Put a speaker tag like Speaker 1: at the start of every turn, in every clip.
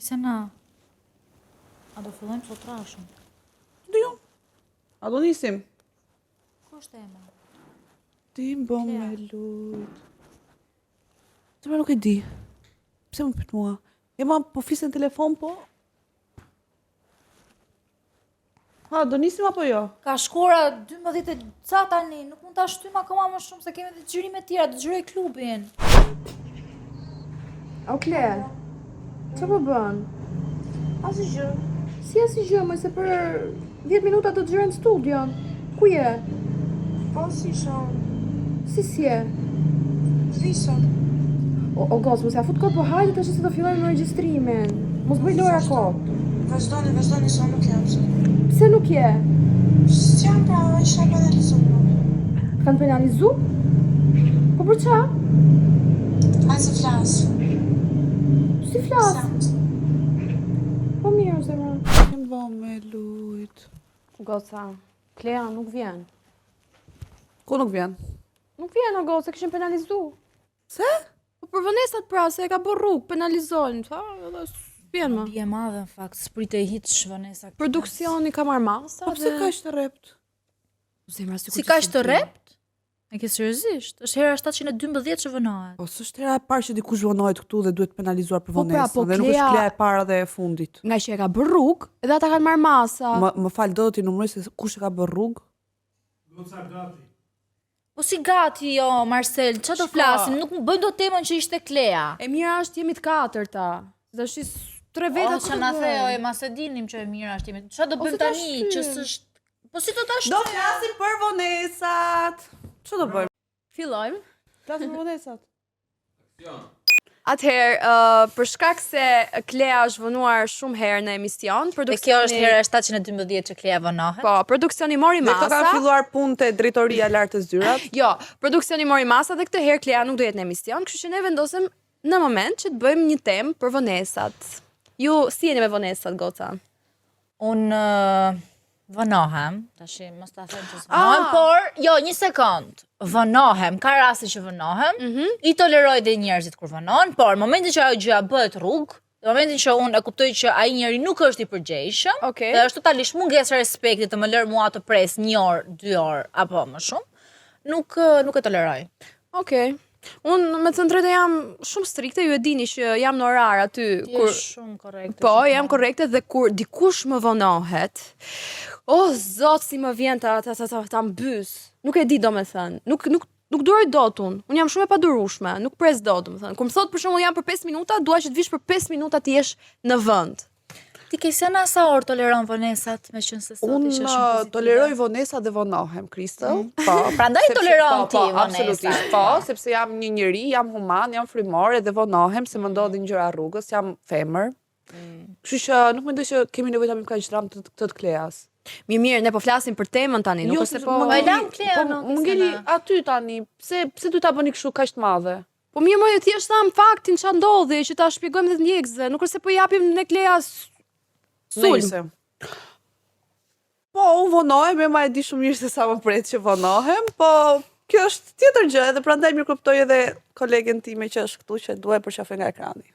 Speaker 1: Kisena, a do fillojmë sot trashën?
Speaker 2: Do jo. A do nisim?
Speaker 1: Ku është ema?
Speaker 2: Ti më bëm me lut. Të nuk e di. Pse më pyet mua? Ema po flisë në telefon po? Ha, do nisim apo jo?
Speaker 1: Ka shkora 12 ca tani, nuk mund ta shtym akoma më shumë se kemi dhe xhirime tjera, do xhiroj klubin.
Speaker 3: O Kle, që po bën?
Speaker 4: Asgjë.
Speaker 3: Si asgjë, më se për 10 minuta do të xhirojmë studion. Ku je?
Speaker 4: Po si shon.
Speaker 3: Si je?
Speaker 4: Visa.
Speaker 3: O gos, mos ja fut kot, po hajde tash se do fillojmë me regjistrimin. Mos bëj lora kot.
Speaker 4: Vazhdoni sa nuk jam.
Speaker 3: Pse nuk je?
Speaker 4: S'jam pra, isha penalizuar.
Speaker 3: Kanë penalizu? Po për qa?
Speaker 4: Ai se flas.
Speaker 3: Si flas? Po mirë, zemra.
Speaker 2: Më bëm me lut.
Speaker 3: Goca, Klea nuk vjen.
Speaker 2: Ku nuk vjen?
Speaker 3: Nuk vjen, o goca, kishin penalizu.
Speaker 2: Se?
Speaker 3: Po për vënesat pra, se e ka bërë rrugë, penalizojnë, tha, edhe s'vjen më.
Speaker 1: Bje madhe në fakt, s'pritej hiç Vanessa.
Speaker 3: Produksioni ka marrë masa.
Speaker 2: Po pse kaq të rrept?
Speaker 3: Zemra,
Speaker 1: Si kaq të rrept? E ke seriozisht? Është hera 712 që vënohet.
Speaker 2: Po s'është hera e parë që dikush vonohet këtu dhe duhet penalizuar për
Speaker 3: Po pra,
Speaker 2: vonesën,
Speaker 3: po
Speaker 2: dhe nuk është
Speaker 3: Klea-
Speaker 2: Klea e para dhe e fundit.
Speaker 3: Nga që e ka bërë rrugë, edhe ata kanë marrë masa.
Speaker 2: Më fal, do t'i numëroj se kush e ka bërë rrugë?
Speaker 1: Po si gati jo, Marcel, ç'a do flasim? Nuk më bëjnë do temën që ishte Klea.
Speaker 3: E mira është jemi të katërta. Tash 3 veta
Speaker 1: O, ç'a na the, o, e mas e dinim që e mira është jemi. Ç'a do bëjmë
Speaker 3: ta
Speaker 1: tani
Speaker 3: shtyjmë.
Speaker 1: që s'është. Po si do ta
Speaker 2: Do
Speaker 1: shtyjmë?
Speaker 2: flasim për vonesat. Ço do bëjmë?
Speaker 3: Fillojmë.
Speaker 2: Flasim për vonesat.
Speaker 3: Atëherë, për shkak se Klea është vënuar shumë herë në emision,
Speaker 1: Dhe kjo është hera 712 që Klea vënohet.
Speaker 3: Po, produksioni mori
Speaker 2: Dhe këto kanë
Speaker 3: masa.
Speaker 2: filluar punë te drejtoria e lartë e zyrat.
Speaker 3: Jo, produksioni mori masa dhe këtë herë Klea nuk do jetë në emision, kështu që ne vendosëm në moment që të bëjmë një temë për vonesat. Ju si jeni me vonesat, goca?
Speaker 1: Unë vënohem, tash mos ta them që s'vënohem, por jo, një sekond. Vënohem, ka raste që vënohem, I toleroj dhe njerëzit kur vënohen, por momentin që ajo gjëja bëhet rrugë, në momentin që unë e kuptoj që ai njeri nuk është I përgjegjshëm,
Speaker 3: Okej.
Speaker 1: dhe është totalisht mungesë respekti të më lër mua të pres 1 orë, 2 orë apo më shumë, nuk e toleroj.
Speaker 3: Okej. Unë me të drejtë jam shumë strikte, ju e dini që jam në orar aty
Speaker 1: Kur shumë korrekte.
Speaker 3: Po, jam korrekte dhe kur dikush më vonohet, o zot si më vjen ta mbys. Nuk e di domethënë. Nuk duroj dot unë. Unë jam shumë e padurueshme, nuk pres dot domethënë. Kur më thot për shembull jam për 5 minuta, dua që të vish për 5 minuta të jesh në vend.
Speaker 1: Ti ke sena sa orë toleron vonesat me qenë se sot
Speaker 2: Unë
Speaker 1: ishe shumë pozitive?
Speaker 2: toleroj vonesat dhe vonohem, Kristel. Po.
Speaker 1: Prandaj
Speaker 2: Sepse-
Speaker 1: toleron ti
Speaker 2: po,
Speaker 1: vonesat.
Speaker 2: absolutisht. Po, sepse jam një njeri, jam human, jam frymore dhe vonohem se më ndodhin gjëra rrugës, jam femër. Kështu që nuk mendoj që kemi nevojë ta bëjmë kaq dram të këtë të Kleas.
Speaker 3: Mirë, ne po flasim për temën tani, nuk është se po.
Speaker 1: e lam Klea, no,
Speaker 2: Më ngeli
Speaker 1: Kristina.
Speaker 2: aty tani. Pse duhet ta bëni kështu kaq të madhe?
Speaker 3: Po mirë, më thjesht tham faktin ç'a ndodhi, që ta shpjegojmë dhe ndjekësve, nuk është se po japim ne Kleas sulm.
Speaker 2: Nëjse. Po, unë vonohem, ma e di shumë mirë se sa më pret që vonohem, po kjo është tjetër gjë, edhe prandaj mirë kuptoj edhe kolegen time që është këtu që duhet përqafe nga ekrani.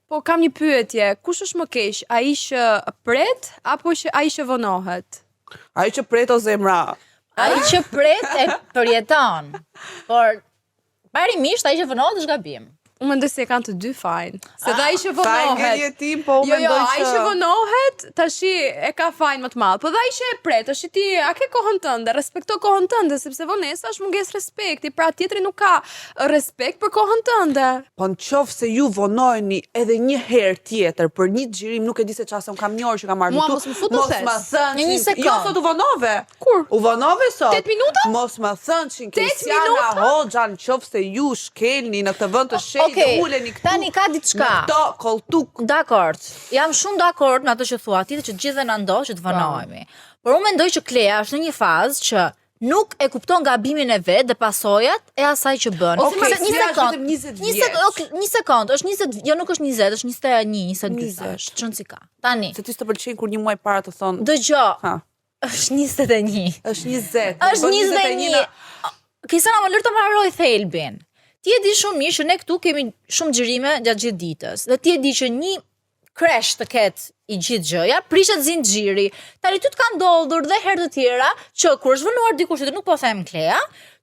Speaker 3: Po kam një pyetje, kush është më keq, ai që pret apo që ai që vonohet?
Speaker 2: Ai që pret o zemra.
Speaker 1: Ai që pret e përjeton. Por parimisht ai që vënohet është gabim.
Speaker 3: Unë mendoj se kanë të dy fajin. Se dhe ai që
Speaker 2: Sa e
Speaker 3: vonohet.
Speaker 2: ngeli e tim, po unë
Speaker 3: Jo,
Speaker 2: mendoj
Speaker 3: ai që vonohet tashi e ka fajin më të madh. Po dhe ai që e pret, tashi ti a ke kohën tënde, respekto kohën tënde sepse vonesa është mungesë respekti, pra tjetri nuk ka respekt për kohën tënde.
Speaker 2: Po në qoftë se ju vonojni edhe një herë tjetër për një xhirim, nuk e di se çfarë, kam një orë që kam marrë
Speaker 3: Mua
Speaker 2: këtu.
Speaker 3: mos më fut në
Speaker 2: Mos
Speaker 3: thes.
Speaker 2: ma thënë.
Speaker 1: Në një
Speaker 2: që-
Speaker 1: sekond.
Speaker 2: Jo, sot u vonove.
Speaker 3: Kur?
Speaker 2: U vonove sot.
Speaker 3: 8 minuta?
Speaker 2: Mos ma thënë që
Speaker 3: 8
Speaker 2: Kristiana
Speaker 3: minuta?
Speaker 2: Hoxha në qoftë se ju shkelni në këtë vend të shenjtë
Speaker 1: Okej,
Speaker 2: uleni këtu.
Speaker 1: tani ka diçka.
Speaker 2: Në këto koltuk.
Speaker 1: Dakord. Jam shumë dakord me atë që thua ti dhe që gjithë na ndodh që të vënohemi. Por unë mendoj që Klea është në një fazë që nuk e kupton gabimin e vet dhe pasojat e asaj që bën.
Speaker 2: Okej,
Speaker 1: Ose
Speaker 2: si është vetëm 20 vjeç.
Speaker 1: Një sekond, është 20, jo nuk është 20, është 21, 22
Speaker 2: 20.
Speaker 1: është, çon si ka. Tani,
Speaker 2: Se ti s'të pëlqen kur një muaj para të thonë,
Speaker 1: dëgjoj,
Speaker 2: ha,
Speaker 1: është 21.
Speaker 2: është 20.
Speaker 1: Është
Speaker 2: bën
Speaker 1: 21. Kisana më lër të mbaroj thelbin. Ti e di shumë mirë që ne këtu kemi shumë xhirime gjatë gjithë ditës. Dhe ti e di që një crash të ketë i gjithë gjëja, prishet zinxhiri. Tani ty të ka ndodhur dhe herë të tjera që kur është vënuar dikush që nuk po them Klea,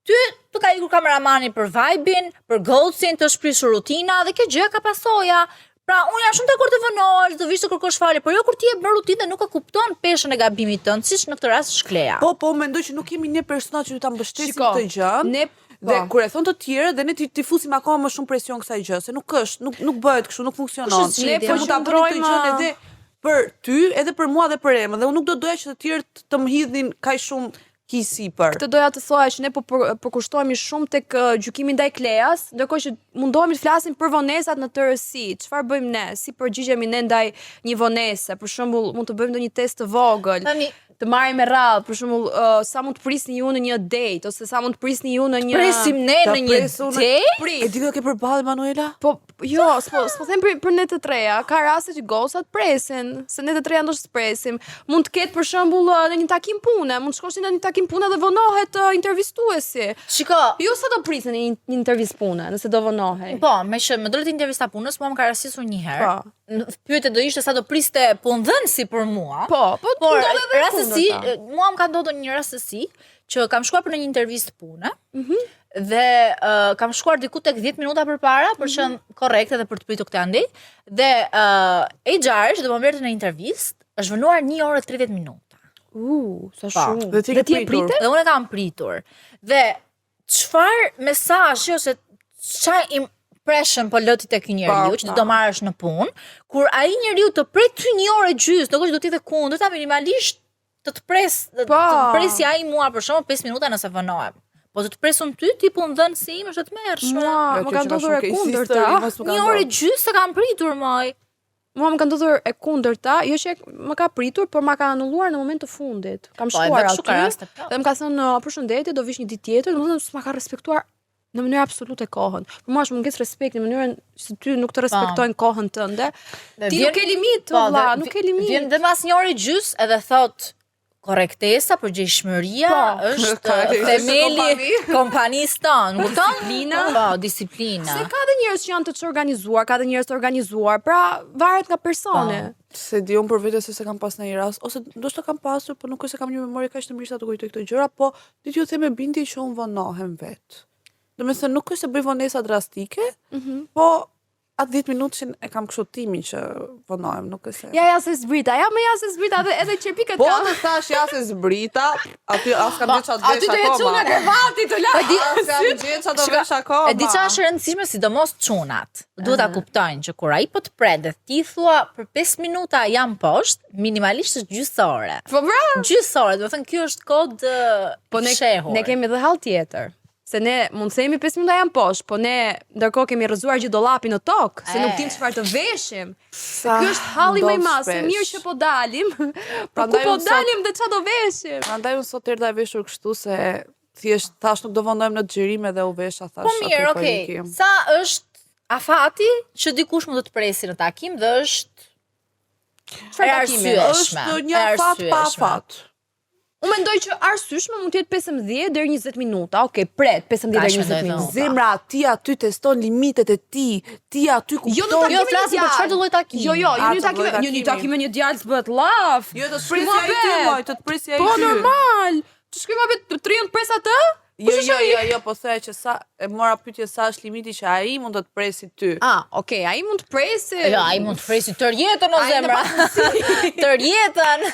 Speaker 1: ty të ka ikur kameramani për vibe-in, për ghosting, të shprishur rutina dhe kjo gjë ka pasoja. Pra, unë jam shumë dakord të vënohesh, do vish të kërkosh falje, por jo kur ti e bën rutinë dhe nuk e kupton peshën e gabimit tënd, siç në këtë rast Klea.
Speaker 2: Po, mendoj që nuk kemi ne persona që ta mbështesim
Speaker 3: Shiko,
Speaker 2: këtë gjë.
Speaker 3: ne
Speaker 2: Dhe kur e thon të tjerë, dhe ne ti fusim akoma më shumë presion kësaj gjë, se nuk është, nuk bëhet kështu, nuk funksionon.
Speaker 1: Kush është
Speaker 2: Ne
Speaker 1: gjendja?
Speaker 2: po mund ta bëjmë këtë gjë edhe për ty, edhe për mua dhe për Emën, dhe unë nuk do doja që të tjerë të më hidhin kaq shumë ki sipër.
Speaker 3: Këtë doja të thoja që ne po përkushtohemi shumë tek gjykimi ndaj Kleas, ndërkohë që mundohemi të flasim për vonesat në tërësi. Çfarë bëjmë ne? Si përgjigjemi ne ndaj një vonese? Për shembull, mund të bëjmë ndonjë test të vogël.
Speaker 1: Tani
Speaker 3: Të marrim me radhë, për shembull, sa mund të prisni ju në një date ose sa mund të prisni ju në një
Speaker 1: presim ne në një date.
Speaker 2: E di që ke përballë Manuela?
Speaker 3: Po, jo, s'po them për ne të treja. Ka raste që gosat presin, se ne të treja ndoshta s'presim. Mund të ketë për shembull në një takim pune, mund të shkosh në një takim pune dhe vonohet intervistuesi.
Speaker 1: Shiko,
Speaker 3: Jo sa do prisni në një intervistë pune, nëse do vonohej.
Speaker 1: po, me që më dolet intervista punës, mua më ka rastisur një herë.
Speaker 3: Po.
Speaker 1: Pyetja do ishte sa do priste punëdhënësi për mua.
Speaker 3: Po,
Speaker 1: Por
Speaker 3: ndodhet edhe
Speaker 1: rastësi,
Speaker 3: kundërta.
Speaker 1: mua më ka ndodhur një rastësi që kam shkuar për në një intervistë pune. Dhe kam shkuar diku tek 10 minuta përpara për që korrekte dhe për të pritur këtë andej. Dhe HR që do më merrte në intervistë është vënuar 1 orë 30 minuta.
Speaker 3: Sa
Speaker 1: Po.
Speaker 3: shumë.
Speaker 2: Dhe ti ke
Speaker 3: e
Speaker 2: pritur?
Speaker 3: prite?
Speaker 1: Dhe unë e kam pritur. Dhe çfarë mesazhi ose çfarë impression po lëti tek ky njeriu që ti do marrësh në punë, kur ai njeriu të pret ty 1 orë gjys, do që do të jetë kundërta minimalisht të presi ai mua për shkak 5 minuta nëse vënohem. Po të presun ty, ti punëdhënësi im është të mërshme.
Speaker 3: Mua më ka ndodhur e kundërta.
Speaker 1: 1 orë gjys se kam pritur moj.
Speaker 3: Mua më ka ndodhur e kundërta, jo që më ka pritur, por ma ka anulluar në moment të fundit. Kam
Speaker 1: Po, edhe
Speaker 3: shkuar
Speaker 1: kështu ka
Speaker 3: aty
Speaker 1: raste plot.
Speaker 3: dhe më ka thënë përshëndetje, do vish një ditë tjetër, domethënë s'ma ka respektuar në mënyrë absolute kohën. Për mua është mungesë respekti në mënyrën se ty nuk të respektojnë kohën tënde. Ti nuk ke limit, vëlla, nuk ke limit.
Speaker 1: Vjen dhe mas 1 orë gjys edhe thot korrektesa, përgjegjshmëria është themeli kompanisë tonë, kupton?
Speaker 3: Disiplina.
Speaker 1: Po, disiplina.
Speaker 3: Se ka dhe njerëz që janë të çorganizuar, ka dhe njerëz të organizuar, pra varet nga personi.
Speaker 2: Se di unë për vete se kam pas në një rast, ose ndoshta kam pasur, po nuk është se kam një memorie kaq të mirë sa të kujtoj këto gjëra, po di t'ju them me bindje që unë vonohem vet. Domethënë nuk është se bëj vonesa drastike, po atë 10 minutë e kam kështu timin që vonohem, nuk është se.
Speaker 3: Ja se zbrita, se zbrita edhe qerpikët
Speaker 2: Po
Speaker 3: kanë.
Speaker 2: të thash ja se zbrita, aty as kam gjë çat
Speaker 3: Aty
Speaker 2: vesh
Speaker 3: të hequ nga
Speaker 2: akoma.
Speaker 3: krevati të la.
Speaker 2: As kam gjë çat do vesh akoma.
Speaker 1: E di çfarë është e rëndësishme, sidomos çunat. Duhet ta kuptojnë që kur ai po të pret dhe ti thua për 5 minuta jam poshtë, minimalisht është gjysore.
Speaker 3: Po bra.
Speaker 1: Gjysore, do të thënë ky është kod
Speaker 3: Po
Speaker 1: shehur.
Speaker 3: ne kemi edhe hall tjetër. Se ne mund të themi 5 minuta jam poshtë, po ne ndërkohë kemi rrëzuar gjithë dollapin në tokë, se nuk dim çfarë të veshim. Se ky është halli më i madh, se mirë që po dalim. Po ku po dalim dhe çfarë do veshim?
Speaker 2: Prandaj unë sot erdha e veshur kështu se thjesht thash nuk do vonohem në xhirim edhe u vesha thash.
Speaker 1: Po mirë, okay. Sa është afati që dikush mund të presi në takim dhe është
Speaker 3: Çfarë takimi?
Speaker 2: Është një afat pa afat.
Speaker 3: Unë mendoj që arsyeshme mund të jetë 15 deri 20 minuta. Okej, pret 15 deri 20 minuta.
Speaker 2: Zemra, ti aty teston limitet e ti aty kupton.
Speaker 1: Jo, flasim për çfarë lloj takimi.
Speaker 3: Jo, një takim me një djalë s'bëhet llaf.
Speaker 2: Jo, të presi ai ty, moj, të presi ai ty.
Speaker 3: Po normal. Të shkoj më vetë 3 pres atë?
Speaker 2: Jo, po thaj që sa e mora pyetje sa është limiti që ai mund të presi ty.
Speaker 3: Okej, ai mund të presi.
Speaker 1: Jo, ai mund të presi tër jetën o zemra. Tër jetën.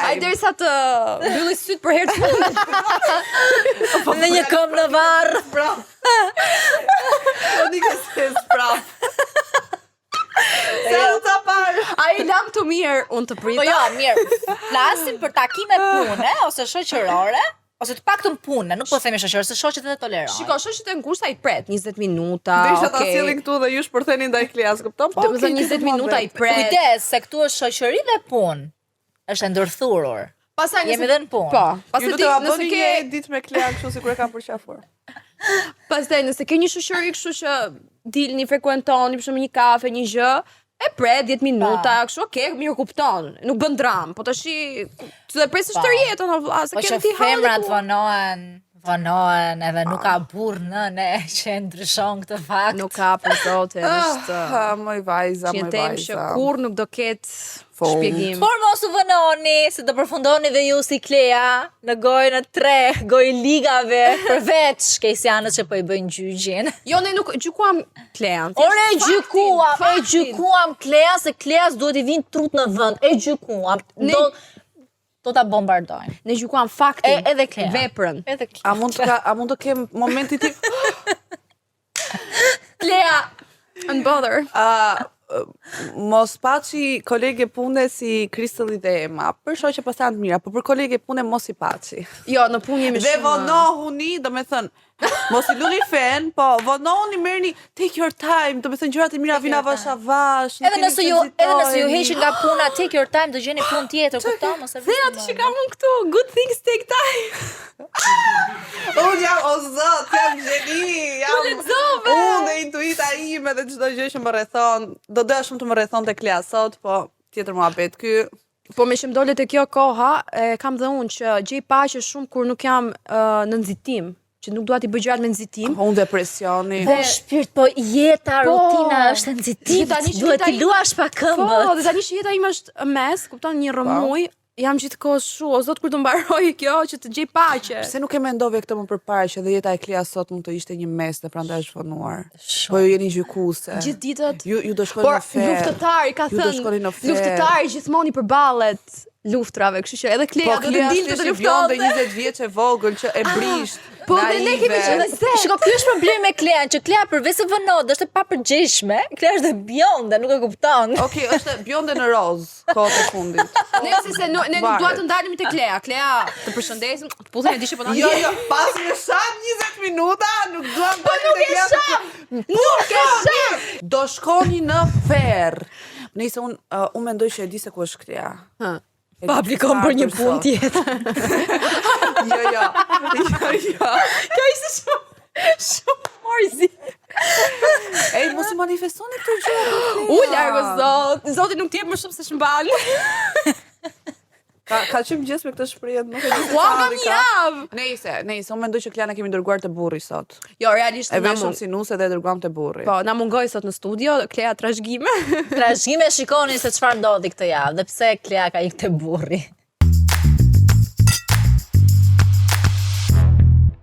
Speaker 3: Ai derisa të mbylli syt për herë të fundit.
Speaker 1: Në një këmbë në varr.
Speaker 2: Prap. Po nikë se prap. Sa u ta parë.
Speaker 3: Ai lam të mirë, unë të prita.
Speaker 1: Po jo, mirë. Flasim për takime pune ose shoqërore, ose të paktën pune, nuk po themi shoqërore, se shoqet edhe tolerojnë.
Speaker 3: Shiko, shoqet e ngushta i pret 20 minuta.
Speaker 2: Desha ta sjellin këtu dhe ju shpërtheni ndaj Kleas, kupton? Po,
Speaker 3: do të thënë 20 minuta i pret.
Speaker 1: Kujdes, se këtu është shoqëri dhe punë. Është e ndërthurur.
Speaker 3: Pastaj
Speaker 1: jemi edhe në punë.
Speaker 3: Po,
Speaker 2: pastaj nëse ke ditë me Klea kështu sikur e kam përqafur.
Speaker 3: Pastaj nëse ke një shoqëri kështu që dilni, frekuentoni, për shembull një kafe, një gjë, e pret 10 minuta, kështu okay, mirë kupton. Nuk bën dram, po tash të presësh tër jetën, vëlla, se
Speaker 1: po
Speaker 3: ke ti
Speaker 1: femrat vonohen vonohen, edhe nuk ka burr nëne që e ndryshon këtë fakt.
Speaker 3: Nuk ka për zotin, është
Speaker 2: Moj vajza,
Speaker 3: që
Speaker 2: moj
Speaker 3: në temë që
Speaker 2: vajza.
Speaker 3: kur nuk do ketë
Speaker 2: Fund.
Speaker 3: shpjegim.
Speaker 1: Por mos u vënoni, se do përfundoni dhe ju si Klea në gojën e 3 gojë ligave, përveç kejsianët që po i bëjnë gjyqin.
Speaker 3: Jo, ne nuk gjykuam Klean.
Speaker 1: Ore e gjykuam Klea, se Klea duhet i vinë trut në vend. E gjykuam. Do ta bombardojnë.
Speaker 3: Ne gjykuam faktin.
Speaker 1: Edhe Klea.
Speaker 3: Veprën.
Speaker 1: Edhe Klea.
Speaker 2: A mund të kem momentin tim?
Speaker 3: Klea, unbother.
Speaker 2: Mos paçi kolege pune si Kristëlli dhe Ema, për shoqe pasant mira, por për kolege pune mos i paçi.
Speaker 3: Jo, në punë jemi
Speaker 2: Dhe
Speaker 3: shumë.
Speaker 2: vonohuni, do me thënë, mos i luni fen, po vonohuni, merrni take your time, do me thënë gjërat e mira vina avash avash.
Speaker 1: Edhe nëse ju heqin nga puna, take your time, do gjeni punë tjetër, kupton, mos e
Speaker 3: Zena të shikam unë këtu, good things take time.
Speaker 2: Unë jam, o zot, jam gjeni, unë dhe intuita ime dhe çdo gjë që më rrethon, do doja shumë të më rrethon të Klea sot, po tjetër muhabet ky.
Speaker 3: Po me që më dole të kjo koha, kam dhe unë që gjej paqe shumë kur nuk jam në nxitim, që nuk dua t'i bëj gjërat me nxitim.
Speaker 2: Unë depresioni.
Speaker 1: Po shpirt, po jeta, rutina është nxitim, duhet t'i luash pa këmbët.
Speaker 3: Po, dhe tani që jeta ime është mes, kupton, një rëmuj, jam gjithkohë o zot kur të mbaroj kjo që të gjej paqe.
Speaker 2: Pse nuk e mendove këtë më përpara që edhe jeta e Klea sot mund të ishte një mes dhe prandaj është vonuar. Po ju jeni gjykuese.
Speaker 3: Gjithë ditët.
Speaker 2: Ju do shkoni
Speaker 3: Por
Speaker 2: në fer.
Speaker 3: luftëtari ka
Speaker 2: Ju do
Speaker 3: thënë,
Speaker 2: shkoni në fer.
Speaker 3: luftëtari gjithmonë i përballet luftrave, kështu që edhe Klea do të dilte të
Speaker 2: luftonte
Speaker 3: luftonte.
Speaker 2: 20 vjeç e vogël që e brisht.
Speaker 3: Po dhe ne kemi qenë
Speaker 1: Shiko, ky është problemi me Klean, që Klea përveç se vënod, është e papërgjeshme, Klea është dhe bjonde, nuk e kupton.
Speaker 2: Okej, është bjonde në roz, kohët e fundit.
Speaker 3: Ne se ne nuk dua të ndalemi te Klea. Klea, të përshëndesim. Puthen e di që po na
Speaker 2: Jo, pas në sham 20 minuta, nuk duam të
Speaker 3: nuk e sham.
Speaker 2: Nuk e sham. Do shkoni në fer. Nëse unë mendoj që e di se ku është Klea.
Speaker 1: Pa aplikon për një punë tjetër.
Speaker 2: Jo.
Speaker 3: Kjo ishte shumë morzi.
Speaker 2: Ej, mos i manifestoni këto gjëra.
Speaker 3: U largo zot. Zoti nuk t'jep më shumë se shmban.
Speaker 2: Ka qenë gjes me këtë shprehje, nuk e di.
Speaker 3: Ua, kam javë.
Speaker 2: Nejse, unë mendoj që Kleana kemi dërguar te burri sot.
Speaker 3: Jo, realisht
Speaker 2: E
Speaker 3: na
Speaker 2: veshëm si nuse dhe e dërguam te burri.
Speaker 3: Po, na mungoj sot në studio, Klea trashëgime.
Speaker 1: Trashëgime, shikoni se çfarë ndodhi këtë javë dhe pse Klea ka ikë te burri.